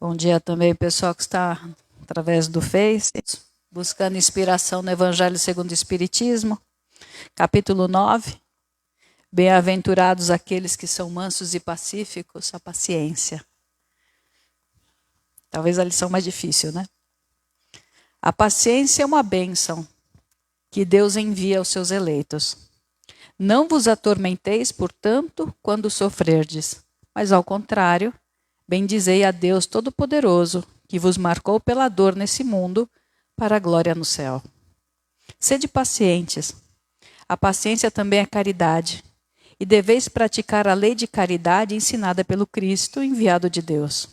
Bom dia também, pessoal que está através do Face, buscando inspiração no Evangelho segundo o Espiritismo, capítulo 9. Bem-aventurados aqueles que são mansos e pacíficos, a paciência. Talvez a lição mais difícil, né? A paciência é uma bênção que Deus envia aos seus eleitos. Não vos atormenteis, portanto, quando sofrerdes, mas ao contrário, bendizei a Deus Todo-Poderoso, que vos marcou pela dor nesse mundo, para a glória no céu. Sede pacientes. A paciência também é caridade, e deveis praticar a lei de caridade ensinada pelo Cristo, enviado de Deus.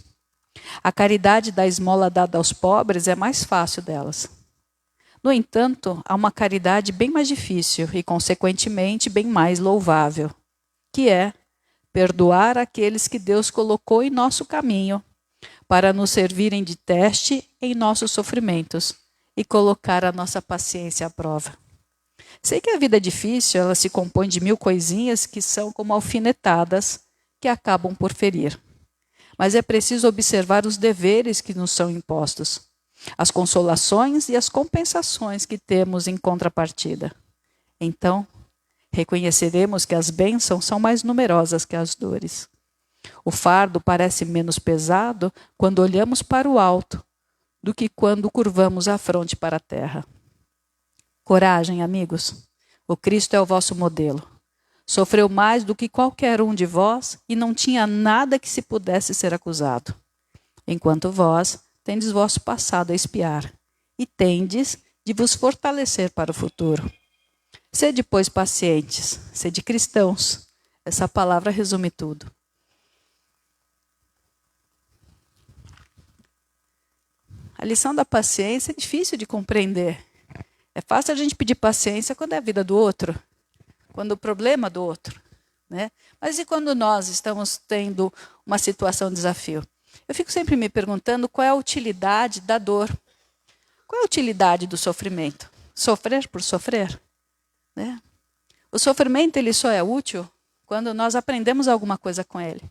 A caridade da esmola dada aos pobres é mais fácil delas. No entanto, há uma caridade bem mais difícil e, consequentemente, bem mais louvável, que é perdoar aqueles que Deus colocou em nosso caminho para nos servirem de teste em nossos sofrimentos e colocar a nossa paciência à prova. Sei que a vida é difícil, ela se compõe de 1000 coisinhas que são como alfinetadas que acabam por ferir. Mas é preciso observar os deveres que nos são impostos, as consolações e as compensações que temos em contrapartida. Então, reconheceremos que as bênçãos são mais numerosas que as dores. O fardo parece menos pesado quando olhamos para o alto do que quando curvamos a fronte para a terra. Coragem, amigos. O Cristo é o vosso modelo. Sofreu mais do que qualquer um de vós e não tinha nada que se pudesse ser acusado. Enquanto vós tendes vosso passado a espiar e tendes de vos fortalecer para o futuro. Sede, pois, pacientes, sede cristãos. Essa palavra resume tudo. A lição da paciência é difícil de compreender. É fácil a gente pedir paciência quando é a vida do outro, quando o problema é do outro, né? Mas e quando nós estamos tendo uma situação de desafio? Eu fico sempre me perguntando qual é a utilidade da dor. Qual é a utilidade do sofrimento? Sofrer por sofrer? Né? O sofrimento ele só é útil quando nós aprendemos alguma coisa com ele.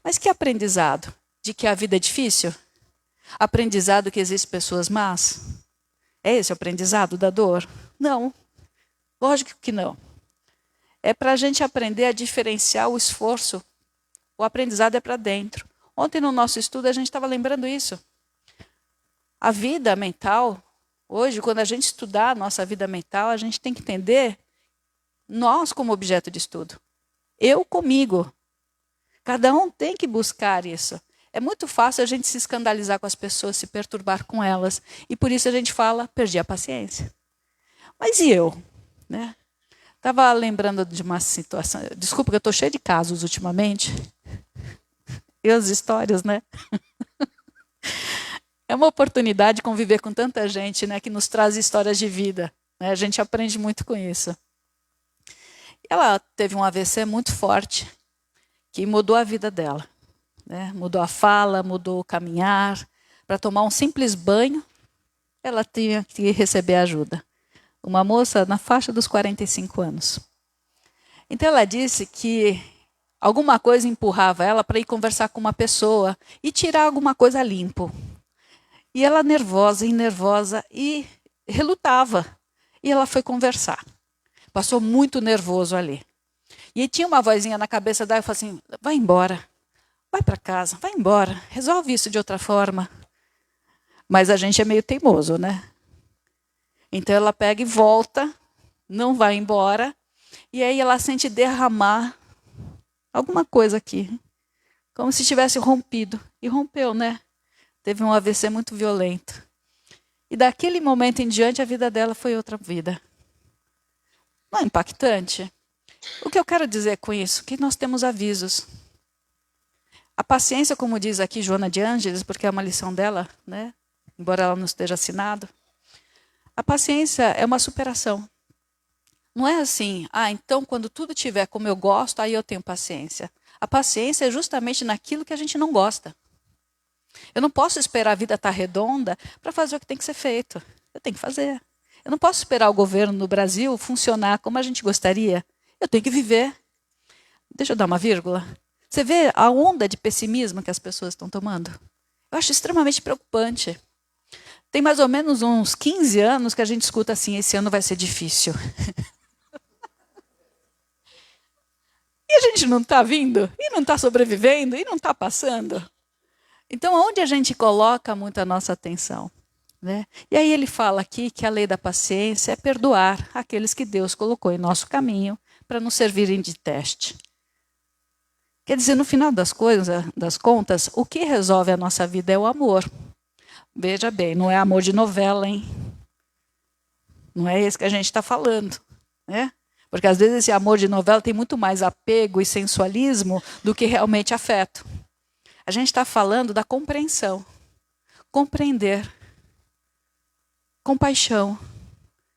Mas que aprendizado? De que a vida é difícil? Aprendizado que existem pessoas más? É esse o aprendizado da dor? Não. Lógico que não. É para a gente aprender a diferenciar o esforço. O aprendizado é para dentro. Ontem no nosso estudo a gente estava lembrando isso. A vida mental, hoje, quando a gente estudar a nossa vida mental, a gente tem que entender nós como objeto de estudo. Eu comigo. Cada um tem que buscar isso. É muito fácil a gente se escandalizar com as pessoas, se perturbar com elas. E por isso a gente fala, perdi a paciência. Mas e eu? Né? Estava lembrando de uma situação. Desculpa que eu estou cheia de casos ultimamente. E as histórias, né? É uma oportunidade de conviver com tanta gente, né, que nos traz histórias de vida. Né? A gente aprende muito com isso. Ela teve um AVC muito forte, que mudou a vida dela. Né? Mudou a fala, mudou o caminhar. Para tomar um simples banho, ela tinha que receber ajuda. Uma moça na faixa dos 45 anos. Então ela disse que alguma coisa empurrava ela para ir conversar com uma pessoa e tirar alguma coisa limpo. E ela nervosa e relutava. E ela foi conversar. Passou muito nervoso ali. E tinha uma vozinha na cabeça dela e falou assim, vai embora, vai para casa, vai embora, resolve isso de outra forma. Mas a gente é meio teimoso, né? Então ela pega e volta, não vai embora, e aí ela sente derramar alguma coisa aqui, como se tivesse rompido. E rompeu, né? Teve um AVC muito violento. E daquele momento em diante, a vida dela foi outra vida. Não é impactante? O que eu quero dizer com isso? Que nós temos avisos. A paciência, como diz aqui Joana de Ângeles, porque é uma lição dela, né? Embora ela não esteja assinado, a paciência é uma superação. Não é assim, então quando tudo estiver como eu gosto, aí eu tenho paciência. A paciência é justamente naquilo que a gente não gosta. Eu não posso esperar a vida estar redonda para fazer o que tem que ser feito. Eu tenho que fazer. Eu não posso esperar o governo no Brasil funcionar como a gente gostaria. Eu tenho que viver. Deixa eu dar uma vírgula. Você vê a onda de pessimismo que as pessoas estão tomando? Eu acho extremamente preocupante. Tem mais ou menos uns 15 anos que a gente escuta assim, esse ano vai ser difícil. E a gente não está vindo, e não está sobrevivendo, e não está passando. Então, onde a gente coloca muito a nossa atenção? Né? E aí ele fala aqui que a lei da paciência é perdoar aqueles que Deus colocou em nosso caminho para nos servirem de teste. Quer dizer, no final das contas, o que resolve a nossa vida é o amor. Veja bem, não é amor de novela, hein? Não é esse que a gente está falando, né? Porque às vezes esse amor de novela tem muito mais apego e sensualismo do que realmente afeto. A gente está falando da compreensão. Compreender. Compaixão.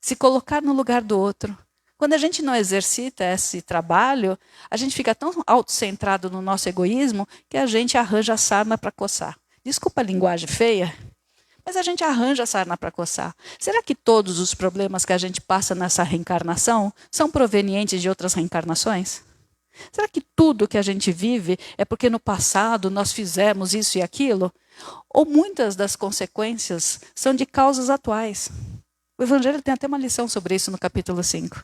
Se colocar no lugar do outro. Quando a gente não exercita esse trabalho, a gente fica tão autocentrado no nosso egoísmo que a gente arranja a sarna para coçar. Desculpa a linguagem feia, mas a gente arranja a sarna para coçar. Será que todos os problemas que a gente passa nessa reencarnação são provenientes de outras reencarnações? Será que tudo que a gente vive é porque no passado nós fizemos isso e aquilo? Ou muitas das consequências são de causas atuais? O Evangelho tem até uma lição sobre isso no capítulo 5.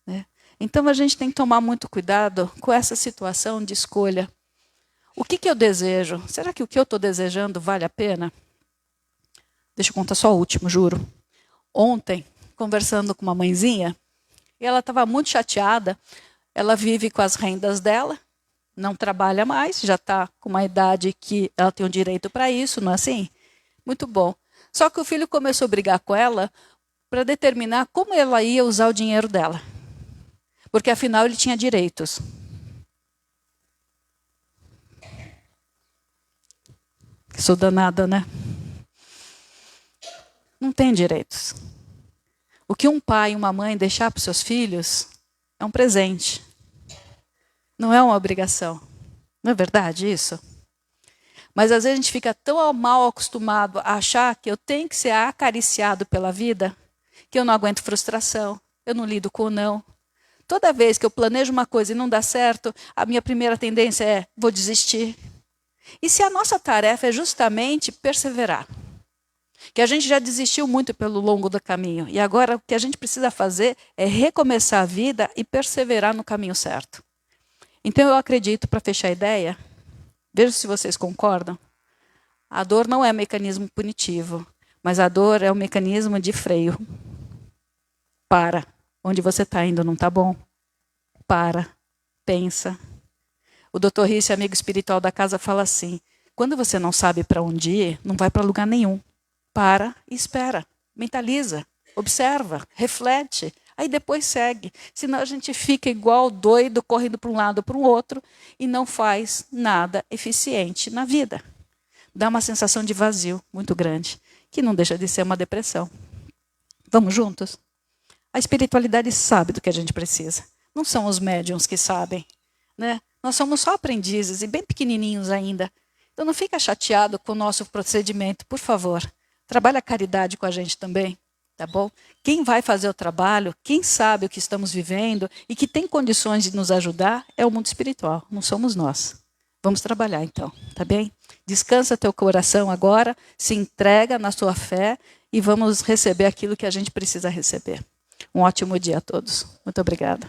Né? Então a gente tem que tomar muito cuidado com essa situação de escolha. O que eu desejo? Será que o que eu estou desejando vale a pena? Deixa eu contar só o último, juro. Ontem, conversando com uma mãezinha, e ela estava muito chateada. Ela vive com as rendas dela, não trabalha mais, já está com uma idade que ela tem o direito para isso, não é assim? Muito bom. Só que o filho começou a brigar com ela para determinar como ela ia usar o dinheiro dela. Porque afinal ele tinha direitos. Sou danada, né? Não tem direitos. O que um pai e uma mãe deixar para os seus filhos é um presente. Não é uma obrigação. Não é verdade isso? Mas às vezes a gente fica tão mal acostumado a achar que eu tenho que ser acariciado pela vida, que eu não aguento frustração, eu não lido com o não. Toda vez que eu planejo uma coisa e não dá certo, a minha primeira tendência é, vou desistir. E se a nossa tarefa é justamente perseverar? Que a gente já desistiu muito pelo longo do caminho. E agora o que a gente precisa fazer é recomeçar a vida e perseverar no caminho certo. Então eu acredito, para fechar a ideia, veja se vocês concordam, a dor não é mecanismo punitivo, mas a dor é um mecanismo de freio. Para. Onde você está indo não está bom? Para. Pensa. O Dr. Risse, amigo espiritual da casa, fala assim, quando você não sabe para onde ir, não vai para lugar nenhum. Para e espera. Mentaliza. Observa. Reflete. Aí depois segue. Senão a gente fica igual doido, correndo para um lado para o outro e não faz nada eficiente na vida. Dá uma sensação de vazio muito grande, que não deixa de ser uma depressão. Vamos juntos? A espiritualidade sabe do que a gente precisa. Não são os médiuns que sabem. Né? Nós somos só aprendizes e bem pequenininhos ainda. Então não fica chateado com o nosso procedimento, por favor. Trabalha a caridade com a gente também. Tá bom? Quem vai fazer o trabalho, quem sabe o que estamos vivendo e que tem condições de nos ajudar é o mundo espiritual, não somos nós. Vamos trabalhar então, tá bem? Descansa teu coração agora, se entrega na sua fé e vamos receber aquilo que a gente precisa receber. Um ótimo dia a todos. Muito obrigada.